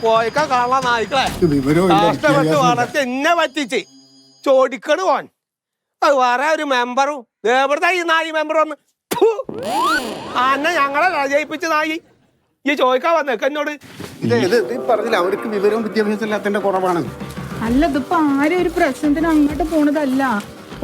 പോയിക്കാ കാണാ നായിക്കളെ വളർത്തി എന്നെ പറ്റിച്ച് ചോദിക്കണ് പോൻ. അത് വേറെ ഒരു മെമ്പറും എവിടുത്തെ ഈ നായി മെമ്പർ വന്ന് അന്നെ ഞങ്ങളെ ജയിപ്പിച്ച നായി ഈ ചോദിക്കാൻ വന്നേക്ക എന്നോട്. പറഞ്ഞില്ല അവർക്ക് വിവരവും വിദ്യാഭ്യാസം ഇല്ലാത്തതിന്റെ കുറവാണ്. അല്ല ഇതിപ്പോ ആരും ഒരു പ്രശ്നത്തിന് അങ്ങോട്ട് പോണതല്ല,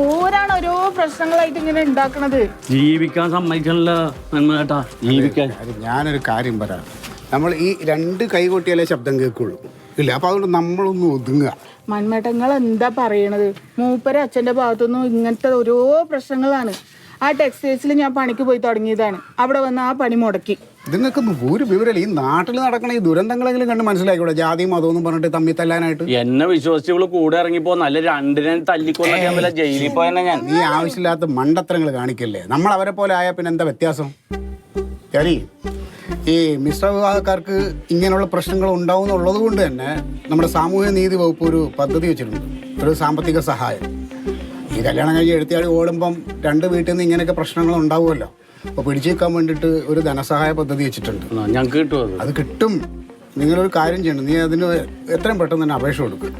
ഓരാണ് ഓരോ പ്രശ്നങ്ങളായിട്ട് ഇങ്ങനെ ഉണ്ടാക്കണത്. ജീവിക്കാൻ സമ്മതിക്കണല്ലോ നന്മേട്ടാ, ജീവിക്കാൻ. ഞാനൊരു കാര്യം പറയാം, നമ്മൾ ഈ രണ്ട് കൈകൊട്ടിയാലേ ശബ്ദം കേൾക്കുള്ളൂ ഇല്ല. അപ്പൊ അതുകൊണ്ട് നമ്മളൊന്ന് ഒതുങ്ങുക. മന്മേട്ടങ്ങൾ എന്താ പറയണത്? മൂപ്പരെ അച്ഛന്റെ ഭാഗത്തുനിന്നും ഇങ്ങനത്തെ ഓരോ പ്രശ്നങ്ങളാണ്. ആ ടെക്സ്റ്റൈൽസിൽ ഞാൻ പണിക്ക് പോയി തുടങ്ങിയതാണ്, അവിടെ വന്ന് ആ പണി മുടക്കി. ഇതിനൊക്കെ ഒരു വിവരമില്ല. ഈ നാട്ടിൽ നടക്കണ ഈ ദുരന്തങ്ങളെങ്കിലും കണ്ട് മനസ്സിലാക്കിക്കൂടെ? ജാതിയും മതമൊന്നും പറഞ്ഞിട്ട് തമ്മി തല്ലാനായിട്ട്. എന്നെ വിശ്വസിച്ച് ഇവള് കൂടെ ഇറങ്ങിപ്പോ നല്ല രണ്ടിനെ തല്ലിക്കൊല്ല ജയിലിൽ പോയെന്നെ ഞാൻ. നീ ആവശ്യമില്ലാത്ത മണ്ടത്തരങ്ങൾ കാണിക്കല്ലേ. നമ്മൾ അവരെ പോലെ ആയാൽ പിന്നെ എന്താ വ്യത്യാസം? ശരി, ഈ മിശ്ര വിവാഹക്കാർക്ക് ഇങ്ങനെയുള്ള പ്രശ്നങ്ങൾ ഉണ്ടാവുന്നുള്ളത് കൊണ്ട് തന്നെ നമ്മുടെ സാമൂഹ്യ നീതി വകുപ്പ് ഒരു പദ്ധതി വെച്ചിട്ടുണ്ട്, ഒരു സാമ്പത്തിക സഹായം. ഈ കല്യാണം കഴിഞ്ഞ് എഴുത്തിയാടി ഓടുമ്പം രണ്ട് വീട്ടിൽ നിന്ന് ഇങ്ങനെയൊക്കെ പ്രശ്നങ്ങൾ ഉണ്ടാവുമല്ലോ. അപ്പോൾ പിടിച്ചു വെക്കാൻ വേണ്ടിയിട്ട് ഒരു ധനസഹായ പദ്ധതി വെച്ചിട്ടുണ്ട്. ഞങ്ങൾക്ക് കിട്ടും? അത് കിട്ടും. നിങ്ങളൊരു കാര്യം ചെയ്യണം, നീ അതിന് എത്രയും പെട്ടെന്ന് തന്നെ അപേക്ഷ കൊടുക്കും.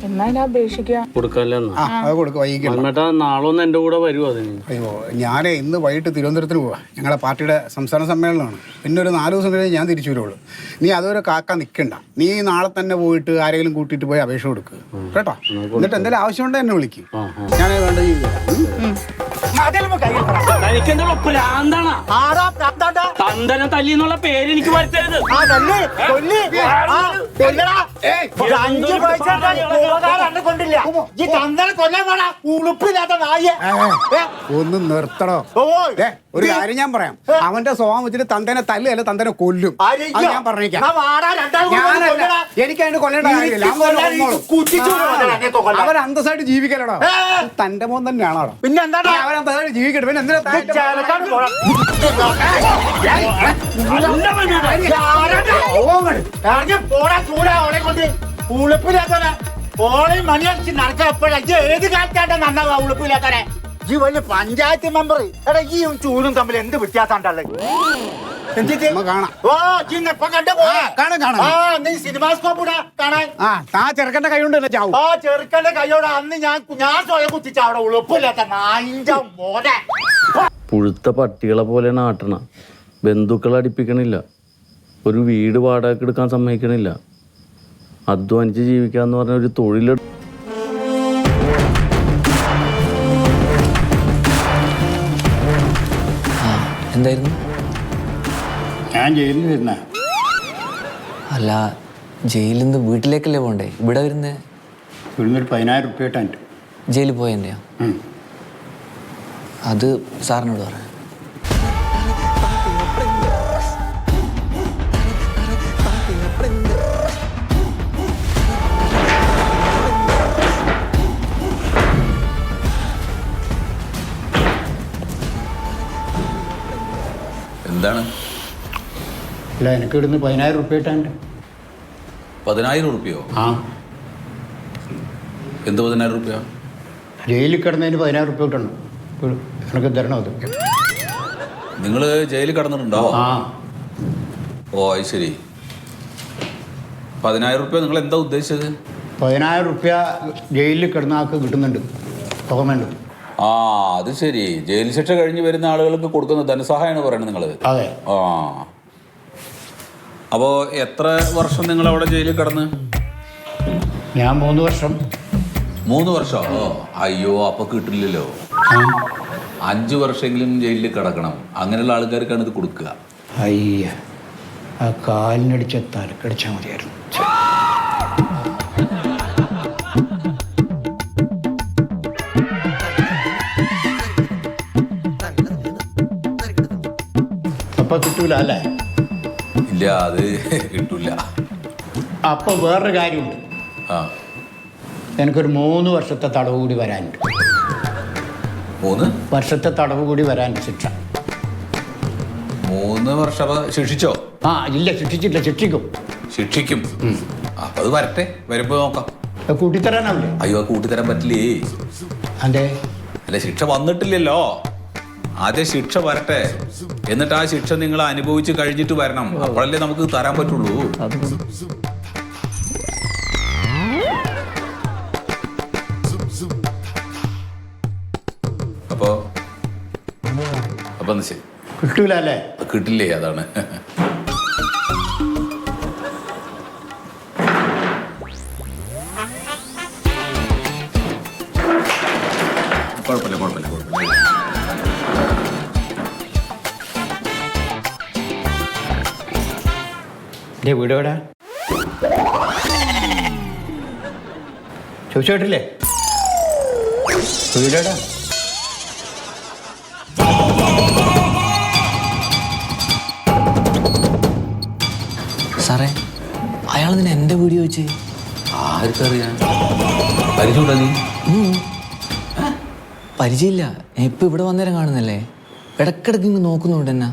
നാളൊന്നും എന്റെ കൂടെ വരുമോ അതിന്? അയ്യോ, ഞാനേ ഇന്ന് വൈകിട്ട് തിരുവനന്തപുരത്തിന് പോവാ. ഞങ്ങളുടെ പാർട്ടിയുടെ സംസ്ഥാന സമ്മേളനമാണ്. പിന്നെ ഒരു 4 ദിവസം കഴിഞ്ഞ് ഞാൻ തിരിച്ചു വരുള്ളൂ. നീ അതുവരെ കാക്കാൻ നിൽക്കണ്ട. നീ നാളെ തന്നെ പോയിട്ട് ആരെങ്കിലും കൂട്ടിയിട്ട് പോയി അപേക്ഷ കൊടുക്കുക കേട്ടോ. എന്നിട്ട് എന്തെങ്കിലും ആവശ്യമുണ്ടോ എന്നെ വിളിക്കും, ഞാൻ വേണ്ട തന്തനെ തല്ലിന്നുള്ള പേര് എനിക്ക് വരുത്തരുത്. ഒന്ന് നിർത്തണോ? ഒരു കാര്യം ഞാൻ പറയാം, അവന്റെ സ്വഭാവം വെച്ചിട്ട് തന്തനെ തല്ലുകയല്ല തന്തനെ കൊല്ലും. ഞാൻ പറഞ്ഞേക്കാം. എനിക്ക് അതിന് കൊല്ലേണ്ട കാര്യമില്ല. അവൻ അന്തസ്സായിട്ട് ജീവിക്കലോ. തന്റെ മോൻ തന്നെയാണോ? പിന്നെ എന്താ അവൻ അന്തസ്സായിട്ട് ജീവിക്കട്ടെ. പിന്നെ എന്തിനാ ഉളുപ്പില്ലാത്തവനെ ഓളയും മണിയടിച്ച് നടക്കപ്പോഴാ ഏത് കാറ്റാണ്ട നന്നാവാ? ഉളുപ്പില്ലാത്തവനെ ഈ വലിയ പഞ്ചായത്ത് മെമ്പർ. എടാ ഈ ചൂടും തമ്മിൽ എന്ത് വ്യത്യാസമുണ്ടല്ലേ? സിനിമാസ്കോപ്പ് കാണാൻ ചെറുക്കന്റെ കൈ കൊണ്ട് ചാവും. ആ ചെറുക്കന്റെ കൈയോടെ അന്ന് ഞാൻ സ്വയം കുത്തിച്ച അവിടെ ഉളുപ്പില്ലാത്ത നായിന്റെ മോനെ. പുഴുത്ത പട്ടികളെ പോലെ നാട്ടണ, ബന്ധുക്കളെ അടുപ്പിക്കണില്ല, ഒരു വീട് വാടക എടുക്കാൻ സമ്മതിക്കണില്ല, അധ്വാനിച്ച് ജീവിക്കാന്ന് പറഞ്ഞ ഒരു തൊഴിലെടുക്കും. എന്തായിരുന്നു? ഞാൻ ജയിലിൽ വരുന്ന. അല്ല, ജയിലിൽ നിന്ന് വീട്ടിലേക്കല്ലേ പോണ്ടേ? ഇവിടെ വരുന്നേ? ഇവിടുന്ന് 10,000 റുപ്യ കിട്ടാൻ ജയിലിൽ പോയെന്റെയാ? അത് സാറിനോട് പറയാം. എന്താണ്? അല്ല, എനിക്ക് ഇവിടുന്ന് 10,000 റുപ്യ കിട്ടാണ്ട്. 10,000 റുപ്യോ? ആ. എന്ത് 10,000 റുപ്യ? ജയിലിൽ കിടന്നതിന് 10,000 റുപ്യ കിട്ടണം. എനിക്ക് തരണം അത്. നിങ്ങൾ ജയിലിൽ കിടന്നിട്ടുണ്ടോ? ആ. ഓ, അത് ശരി. 10,000 റുപ്യ നിങ്ങൾ എന്താ ഉദ്ദേശിച്ചത്? 10,000 റുപ്യ ജയിലിൽ കിടന്ന ആൾക്ക് കിട്ടുന്നുണ്ട്, ഓർമ്മയുണ്ട്. ആ, അത് ശരി. ജയിൽ ശിക്ഷ കഴിഞ്ഞ് വരുന്ന ആളുകൾക്ക് കൊടുക്കുന്ന ധനസഹായമാണ് പറയുന്നത് നിങ്ങൾ? അതെ. ആ, അപ്പോൾ എത്ര വർഷം നിങ്ങൾ അവിടെ ജയിലിൽ കിടന്ന്? ഞാൻ 3 വർഷം. 3 വർഷമോ? അയ്യോ, അപ്പോൾ കിട്ടില്ലല്ലോ. 5 വർഷമെങ്കിലും ജയിലിൽ കിടക്കണം. അങ്ങനെയുള്ള ആൾക്കാർക്കാണ് ഇത് കൊടുക്കുക. അയ്യ, ആ കാലിനടിച്ച തലക്കടിച്ചാൽ മതിയായിരുന്നു. അപ്പൊ കിട്ടൂല അല്ലേ? ഇല്ല, അത് കിട്ടൂല. അപ്പൊ വേറൊരു കാര്യമുണ്ട്. ആ, എനിക്കൊരു 3 വർഷത്തെ തടവ് കൂടി വരാനുണ്ട്. 3 വർഷത്തെ തടവ് കൂടി വരാനുണ്ട് ശിക്ഷ. 3 വർഷം ശിക്ഷിച്ചോ? ആ, ഇല്ല, ശിക്ഷിച്ചില്ല, ശിക്ഷിക്കും. ശിക്ഷിക്കും. അപ്പൊ അത് വരട്ടെ, വരുമ്പോ നോക്കാം. കൂട്ടിത്തരാനാവില്ലേ? അയ്യോ, കൂട്ടിത്തരാൻ പറ്റില്ലേ. അതെ, അല്ല ശിക്ഷ വന്നിട്ടില്ലല്ലോ, ആദ്യം ശിക്ഷ വരട്ടെ, എന്നിട്ട് ആ ശിക്ഷ നിങ്ങൾ അനുഭവിച്ച് കഴിഞ്ഞിട്ട് വരണം. അപ്പോഴല്ലേ നമുക്ക് തരാൻ പറ്റുള്ളൂ. അപ്പൊ എന്നാ ശരി. കിട്ടൂല അല്ലേ? കിട്ടില്ലേ, അതാണ്. കുഴപ്പമില്ല. എൻ്റെ വീട് എവിടെ ചോദിച്ചു കേട്ടില്ലേ? വീടെവിടെ? സാറേ, അയാളെന്തിനാ എൻ്റെ വീഡിയോ വെച്ച്? ആർക്കറിയാം, പരിചയമുണ്ടോ നീ? പരിചയമില്ല, ഞാൻ ഇപ്പം ഇവിടെ വന്നേരം കാണുന്നല്ലേ, ഇടക്കിടക്ക് ഇങ്ങ് നോക്കുന്നുണ്ട് എന്നാ.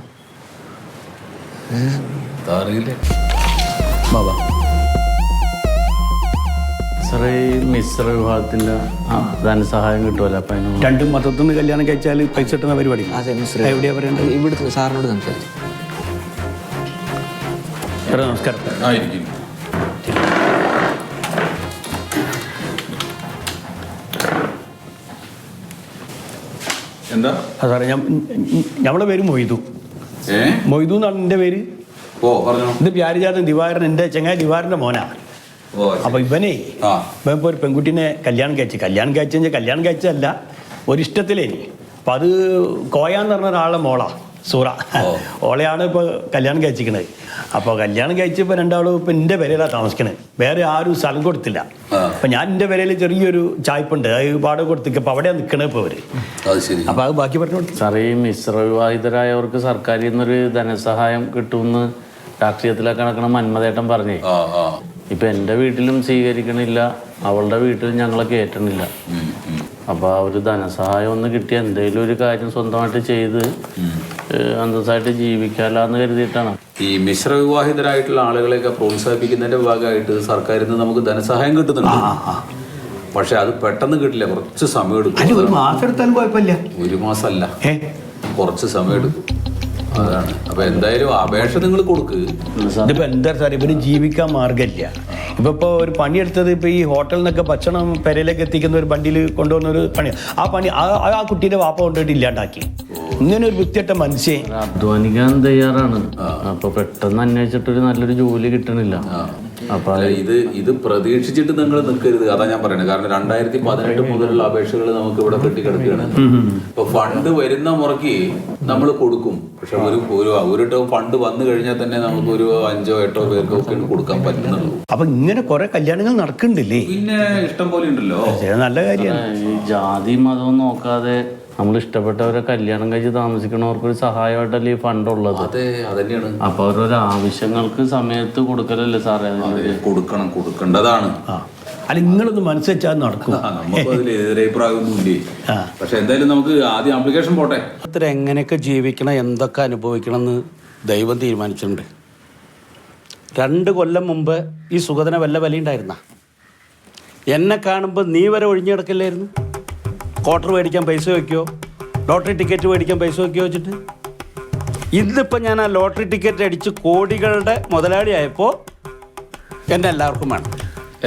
അറിയില്ലേ ബാബാ സാറേ, ഈ മിശ്ര വിഭാഗത്തിൻ്റെ ധനസഹായം കിട്ടുമല്ലോ, അപ്പം അതിന് രണ്ടും മൊത്തത്തിൽ നിന്ന് കല്യാണം കഴിച്ചാൽ പൈസ കിട്ടുന്ന പരിപാടി അതെ മിസ്റ്റർ, എവിടെയാ പറയണ്ടത്? ഇവിടുത്തെ സാറിനോട് സംസാരിച്ചു. സാറേ നമസ്കാരം. ആയിരിക്കും. എന്താ സാറേ, ഞമ്മളെ പേര് മൊയ്തു. മൊയ്തു എന്നാണ് എൻ്റെ പേര്. ഓ പറഞ്ഞോ. ഇത് പ്യാരിജാതൻ ദിവാരൻ, എൻ്റെ ചങ്ങായി ദിവാരൻ്റെ മോനാ. അപ്പൊ ഇവൻ ഇപ്പൊ ഒരു പെൺകുട്ടീനെ കല്യാണം കഴിച്ചതല്ല, ഒരിഷ്ടത്തിലേ. അപ്പൊ അത് കോയാന്ന് പറഞ്ഞ ഒരാളെ മോളാ, സൂറ. ഓളെയാണ് ഇപ്പൊ കല്യാണം കഴിച്ചിരിക്കണത്. അപ്പോൾ കല്യാണം കഴിച്ചപ്പോ രണ്ടാളും ഇപ്പൊ എൻ്റെ പേരയിലാണ് താമസിക്കണത്. വേറെ ആരും സ്ഥലം കൊടുത്തില്ല. അപ്പൊ ഞാൻ എൻ്റെ പേരയിൽ ചെറിയൊരു ചായ്പുണ്ട്, അത് വാടക കൊടുത്തിട്ട് അപ്പൊ അവിടെയാണ് നിൽക്കണത് ഇപ്പൊ അവര്. അപ്പൊ അത് ബാക്കി പറഞ്ഞു. സാറേ, ഈ മിശ്ര വിവാഹിതരായവർക്ക് സർക്കാരിൽ നിന്നൊരു ധനസഹായം കിട്ടുമെന്ന് രാഷ്ട്രീയത്തിലൊക്കെ നടക്കണ മന്മതേട്ടൻ പറഞ്ഞേ. ഇപ്പൊ എൻ്റെ വീട്ടിലും സ്വീകരിക്കണില്ല, അവളുടെ വീട്ടിലും ഞങ്ങളെ കയറ്റണില്ല. അപ്പൊ ആ ഒരു ധനസഹായം ഒന്ന് കിട്ടിയ എന്തെങ്കിലും ഒരു കാര്യം സ്വന്തമായിട്ട് ചെയ്ത് അന്തസ്സായിട്ട് ജീവിക്കാലാന്ന് കരുതിയിട്ടാണ്. ഈ മിശ്ര വിവാഹിതരായിട്ടുള്ള ആളുകളെയൊക്കെ പ്രോത്സാഹിപ്പിക്കുന്നതിന്റെ ഭാഗമായിട്ട് സർക്കാരിൽ നിന്ന് നമുക്ക് ധനസഹായം കിട്ടുന്നുണ്ട്. പക്ഷെ അത് പെട്ടെന്ന് കിട്ടില്ല, കുറച്ച് സമയം എടുക്കും. ഒരു മാസം എടുത്താലും കുഴപ്പമില്ല. ഒരു മാസമല്ല, കുറച്ച് സമയം എടുക്കും. അതാണ്. അപ്പൊ എന്തായാലും അപേക്ഷ നിങ്ങൾ കൊടുക്ക്. ഇതിപ്പോ എന്താ സാർ, ഇവര് ജീവിക്കാൻ മാർഗമില്ല. ഇപ്പൊ ഒരു പണിയെടുത്തത് ഇപ്പൊ ഈ ഹോട്ടലിൽ നിന്നൊക്കെ ഭക്ഷണം പെരയിലേക്ക് എത്തിക്കുന്ന ഒരു വണ്ടിയിൽ കൊണ്ടുവന്ന ഒരു പണി, ആ കുട്ടീന്റെ വാപ്പ കൊണ്ടുപോയിട്ട് ഇല്ലാണ്ടാക്കി. ഇങ്ങനെ ഒരു വൃത്തിയട്ട മനുഷ്യൻ അധ്വാനിക്കാൻ തയ്യാറാണ്. അപ്പൊ പെട്ടെന്ന് അന്വേഷിച്ചിട്ടൊരു നല്ലൊരു ജോലി കിട്ടണില്ല. അപ്പൊ ഇത് പ്രതീക്ഷിച്ചിട്ട് നിങ്ങൾ നിൽക്കരുത്, അതാ ഞാൻ പറയുന്നത്. കാരണം 2018 മുതലുള്ള അപേക്ഷകൾ നമുക്ക് ഇവിടെ കെട്ടിക്കിടക്കുകയാണ്. ഇപ്പൊ ഫണ്ട് വരുന്ന മുറയ്ക്ക് നമ്മൾ കൊടുക്കും. പക്ഷെ ഒരു ഫണ്ട് വന്നു കഴിഞ്ഞാൽ തന്നെ നമുക്ക് ഒരു 5-8 പേർക്കൊക്കെ കൊടുക്കാൻ പറ്റുന്നുള്ളൂ. അപ്പൊ ഇങ്ങനെ കുറെ കല്യാണങ്ങൾ നടക്കുന്നുണ്ടല്ലേ? പിന്നെ ഇഷ്ടം പോലെ ഉണ്ടല്ലോ. നല്ല കാര്യമാണ്. ഈ ജാതി മതവും നോക്കാതെ നമ്മൾ ഇഷ്ടപ്പെട്ടവരെ കല്യാണം കഴിച്ച് താമസിക്കണവർക്കൊരു സഹായമായിട്ടല്ലേ ഈ ഫണ്ട് ഉള്ളത്. അതെ, അതന്നെയാണ്. അപ്പൊ അവരൊരു ആവശ്യങ്ങൾക്ക് സമയത്ത് കൊടുക്കലല്ലേ സാറേ? കൊടുക്കേണ്ടതാണ്. അല്ല, നിങ്ങളൊന്ന് മനസ്സുവെച്ചാൽ നടക്കും. നമുക്ക് അതിൽ എതിരഭിപ്രായമൊന്നുമില്ലേ. പക്ഷെ എന്തായാലും നമുക്ക് ആദ്യം ആപ്ലിക്കേഷൻ പോട്ടെ. എങ്ങനെയൊക്കെ ജീവിക്കണം, എന്തൊക്കെ അനുഭവിക്കണം എന്ന് ദൈവം തീരുമാനിച്ചിട്ടുണ്ട്. 2 കൊല്ലം മുമ്പ് ഈ സുഗതന വല്ല വിലയുണ്ടായിരുന്ന എന്നെ കാണുമ്പോൾ നീ വരെ ഒഴിഞ്ഞു കിടക്കില്ലായിരുന്നു. ക്വാർട്ടർ മേടിക്കാൻ പൈസ വയ്ക്കുമോ, ലോട്ടറി ടിക്കറ്റ് മേടിക്കാൻ പൈസ വയ്ക്കുമോ വെച്ചിട്ട്. ഇന്നിപ്പോൾ ഞാൻ ആ ലോട്ടറി ടിക്കറ്റ് അടിച്ച് കോടികളുടെ മുതലാളിയായപ്പോൾ എന്നെ എല്ലാവർക്കും വേണം.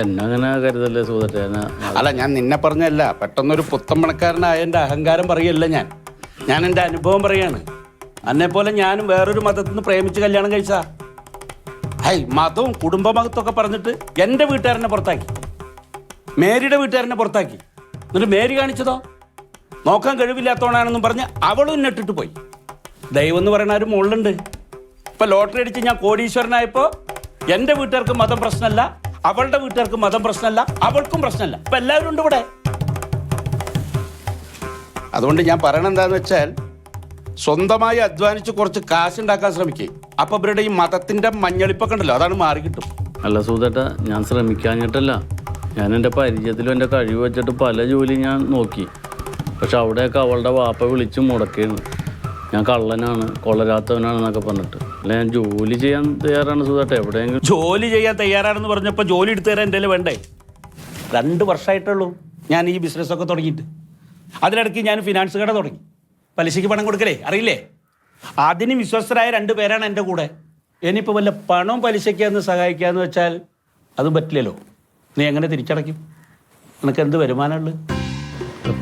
എന്നങ്ങനെ കരുതല്ലേ സുഹൃത്തേന? അല്ല, ഞാൻ നിന്നെ പറഞ്ഞല്ല, പെട്ടെന്നൊരു പുത്തമ്പണക്കാരനായ എൻ്റെ അഹങ്കാരം പറയല്ല ഞാൻ എൻ്റെ അനുഭവം പറയാണ്. എന്നെപ്പോലെ ഞാനും വേറൊരു മതത്തിൽ നിന്ന് പ്രേമിച്ച് കല്യാണം കഴിച്ചാ. മതവും കുടുംബമതത്തൊക്കെ പറഞ്ഞിട്ട് എൻ്റെ വീട്ടുകാരനെ പുറത്താക്കി, മേരിയുടെ വീട്ടുകാരനെ പുറത്താക്കി. എന്നിട്ട് മേരി കാണിച്ചതോ നോക്കാൻ കഴിവില്ലാത്തവണാണെന്നും പറഞ്ഞ് അവളും ഇന്നിട്ടിട്ട് പോയി. ദൈവം എന്ന് പറയുന്ന ഒരു മുള്ളുണ്ട്. ഇപ്പം ലോട്ടറി അടിച്ച് ഞാൻ കോടീശ്വരനായപ്പോൾ എൻ്റെ വീട്ടുകാർക്ക് മതം പ്രശ്നമല്ല, അവളുടെ വീട്ടുകാർക്ക് മതം പ്രശ്നമല്ല, അവൾക്കും പ്രശ്നമല്ല. ഇപ്പം എല്ലാവരും ഉണ്ട് ഇവിടെ. അതുകൊണ്ട് ഞാൻ പറയണത് എന്താണെന്ന് വെച്ചാൽ, സ്വന്തമായി അധ്വാനിച്ച് കുറച്ച് കാശുണ്ടാക്കാൻ ശ്രമിക്കുക. അപ്പം ഇവരുടെ ഈ മതത്തിൻ്റെ മഞ്ഞളിപ്പൊക്കെ ഉണ്ടല്ലോ, അതാണ് മാറി കിട്ടും. അല്ല സുഹൃത്തേട്ട, ഞാൻ ശ്രമിക്കാഞ്ഞിട്ടല്ല. ഞാൻ എൻ്റെ പരിചയത്തിലും എൻ്റെ കഴിവ് വെച്ചിട്ട് പല ജോലി ഞാൻ നോക്കി. പക്ഷെ അവിടെയൊക്കെ അവളുടെ വാപ്പ വിളിച്ച് മുടക്കിയാണ്. ഞാൻ കള്ളനാണ്, കൊളരാത്തവനാണെന്നൊക്കെ പറഞ്ഞിട്ട്. അല്ല, ഞാൻ ജോലി ചെയ്യാൻ തയ്യാറാണ് സുഹൃത്തേട്ട. എവിടെയെങ്കിലും ജോലി ചെയ്യാൻ തയ്യാറാണെന്ന് പറഞ്ഞപ്പോൾ ജോലി എടുത്തു തരാൻ എൻ്റെ വേണ്ടേ? 2 വർഷമായിട്ടുള്ളൂ ഞാൻ ഈ ബിസിനസ്സൊക്കെ തുടങ്ങിയിട്ട്. അതിനിടയ്ക്ക് ഞാൻ ഫിനാൻസ് കട തുടങ്ങി. പലിശയ്ക്ക് പണം കൊടുക്കലേ അറിയില്ലേ? അതിന് വിശ്വസ്തരായ 2 പേരാണ് എൻ്റെ കൂടെ. ഇനിയിപ്പോൾ വല്ല പണവും പലിശയ്ക്കാന്ന് സഹായിക്കാന്ന് വെച്ചാൽ അതും പറ്റില്ലല്ലോ. നീ എങ്ങനെ തിരിച്ചടയ്ക്കും? നിനക്ക് എന്ത് വരുമാനമുള്ളത്?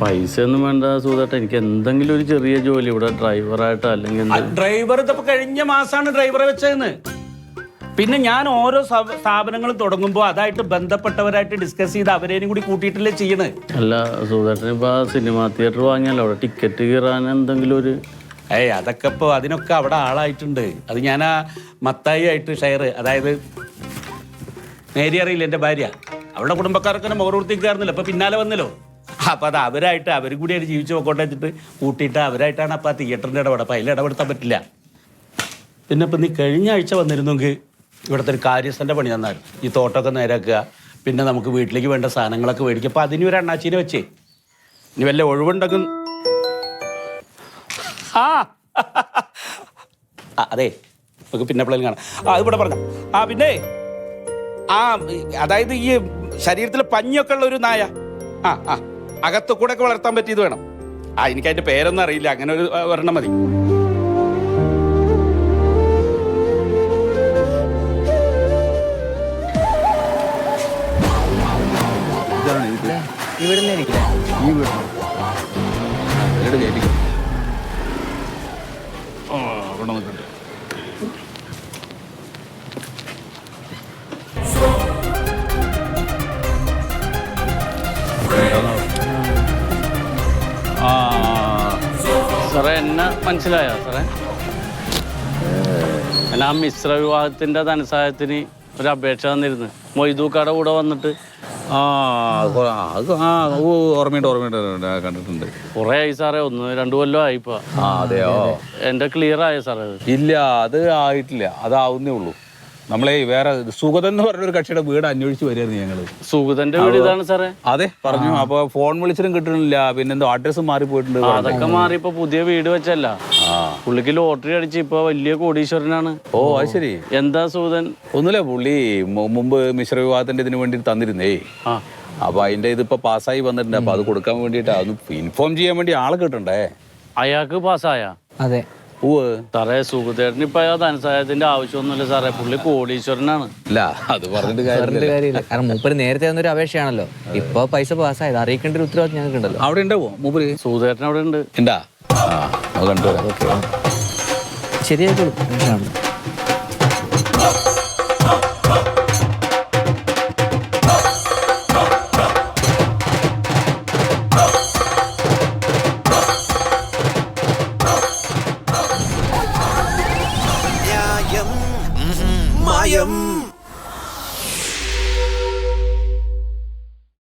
പൈസ ഒന്നും വേണ്ട സൂതേട്ട, എനിക്ക് എന്തെങ്കിലും ഒരു ചെറിയ ജോലി ഇവിടെ ഡ്രൈവറായിട്ടോ അല്ലെങ്കിൽ ഡ്രൈവർ ഇതിപ്പോൾ കഴിഞ്ഞ മാസമാണ് ഡ്രൈവറെ വെച്ചതെന്ന്. പിന്നെ ഞാൻ ഓരോ സ്ഥാപനങ്ങൾ തുടങ്ങുമ്പോൾ അതായിട്ട് ബന്ധപ്പെട്ടവരായിട്ട് ഡിസ്കസ് ചെയ്ത് അവരേനും കൂടി കൂട്ടിയിട്ടല്ലേ ചെയ്യണേ. അല്ല സൂതേട്ടൻ ഇപ്പൊ സിനിമാ തിയേറ്റർ വാങ്ങിയല്ലോ, അവിടെ ടിക്കറ്റ് കീറാൻ എന്തെങ്കിലും ഒരു അതൊക്കെ ഇപ്പോൾ അതിനൊക്കെ അവിടെ ആളായിട്ടുണ്ട്. അത് ഞാൻ ആ മത്തായി ആയിട്ട് ഷെയർ, അതായത് നേരി അറിയില്ല എൻ്റെ ഭാര്യ, അവളുടെ കുടുംബക്കാരൊക്കെ മുഖർത്തിക്കാറുന്നില്ല, അപ്പോൾ പിന്നാലെ വന്നല്ലോ. അപ്പോൾ അത് അവരായിട്ട് അവരും കൂടിയായിട്ട് ജീവിച്ച് പോക്കോട്ടെ വെച്ചിട്ട് കൂട്ടിയിട്ട് അവരായിട്ടാണ് അപ്പോൾ ആ തിയേറ്ററിൻ്റെ ഇടപെടൽ. അപ്പോൾ അതിൽ ഇടപെടുത്താൻ പറ്റില്ല. പിന്നെ ഇപ്പം നീ കഴിഞ്ഞ ആഴ്ച വന്നിരുന്നെങ്കിൽ ഇവിടുത്തെ ഒരു കാര്യസ്ഥൻ്റെ പണി തന്നായിരുന്നു. ഈ തോട്ടമൊക്കെ നേരാക്കുക, പിന്നെ നമുക്ക് വീട്ടിലേക്ക് വേണ്ട സാധനങ്ങളൊക്കെ മേടിക്കുക. അപ്പോൾ അതിന് ഒരു അണ്ണാച്ചീനെ വെച്ചേ. ഇനി വല്ല ഒഴിവുണ്ടെങ്കിൽ അതെ നമുക്ക് പിന്നെ എപ്പോഴെങ്കിലും കാണാം. ഇവിടെ പറഞ്ഞ പിന്നെ അതായത് ഈ ശരീരത്തിൽ പഞ്ഞൊക്കെ ഉള്ള ഒരു നായ, അകത്ത് കൂടെ ഒക്കെ വളർത്താൻ പറ്റിയത് വേണം. എനിക്ക് അതിന്റെ പേരൊന്നും അറിയില്ല, അങ്ങനെ ഒരു ഒരെണ്ണം മതി. സാറേ എന്നെ മനസ്സിലായോ സാറേ? എന്നെ ആ മിശ്ര വിവാഹത്തിന്റെ ധനസഹായത്തിന് ഒരു അപേക്ഷ തന്നിരുന്നു. മൊയ്തൂക്കാടെ കൂടെ വന്നിട്ട് ഓർമ്മയുണ്ട് കണ്ടിട്ടുണ്ട്. കുറെ ആയി സാറേ, 1-2 കൊല്ലം ആയിപ്പോ. അതെയോ? എന്റെ ക്ലിയർ ആയോ സാറേ? ഇല്ല, അത് ആയിട്ടില്ല, അതാവുന്നേ ഉള്ളൂ. നമ്മളെ വേറെ സുഗതൻ എന്ന് പറഞ്ഞൊരു കക്ഷിയുടെ വീട് അന്വേഷിച്ച് വരുമായിരുന്നു ഞങ്ങള്. സുഗതന്റെ വീട് ഇതാണ് സാറേ? അതെ പറഞ്ഞു. അപ്പൊ ഫോൺ വിളിച്ചിട്ടും കിട്ടണില്ല, പിന്നെന്തോ അഡ്രസ് മാറിപ്പോയിട്ടുണ്ട്. അതൊക്കെ മാറി ഇപ്പൊ പുതിയ വീട് വെച്ചല്ല. പുള്ളിക്ക് ലോട്ടറി അടിച്ച് ഇപ്പൊ വലിയ കോടീശ്വരനാണ്. ഓ അത് ശരി. എന്താ സുഗതൻ? ഒന്നുമില്ല, പുള്ളി മുമ്പ് മിശ്ര വിവാഹത്തിന്റെ ഇതിന് വേണ്ടി തന്നിരുന്നേ. അപ്പൊ അതിന്റെ ഇതിപ്പോ പാസ്സായി വന്നിട്ടുണ്ട്. അപ്പൊ അത് കൊടുക്കാൻ വേണ്ടിട്ട് അതൊന്ന് ഇൻഫോം ചെയ്യാൻ വേണ്ടി ആളെ കിട്ടണ്ടേ. അയാൾക്ക് പാസ്സായ? അതെ സാറേ, സുഗതേട്ടന് ഇപ്പൊ ധനസഹായത്തിന്റെ ആവശ്യമൊന്നുമില്ല സാറേ, പുള്ളി കോടീശ്വരനാണ്. അല്ല അത് പറഞ്ഞിട്ട് കാര്യമില്ല. കാരണം മൂപ്പര് നേരത്തെ തന്നൊരു അപേക്ഷയാണല്ലോ. ഇപ്പൊ പൈസ പാസ്സായത് അറിയിക്കേണ്ട ഒരു ഉത്തരവാദിത്വം ഞങ്ങൾക്ക് ഉണ്ടല്ലോ. അവിടെ ഉണ്ടാവോ മൂപ്പര്? സുഗതേട്ടൻ അവിടെ ഉണ്ട്. ഉണ്ടാ? കണ്ടുവരാം. ശരിയായിക്കോളും. മായം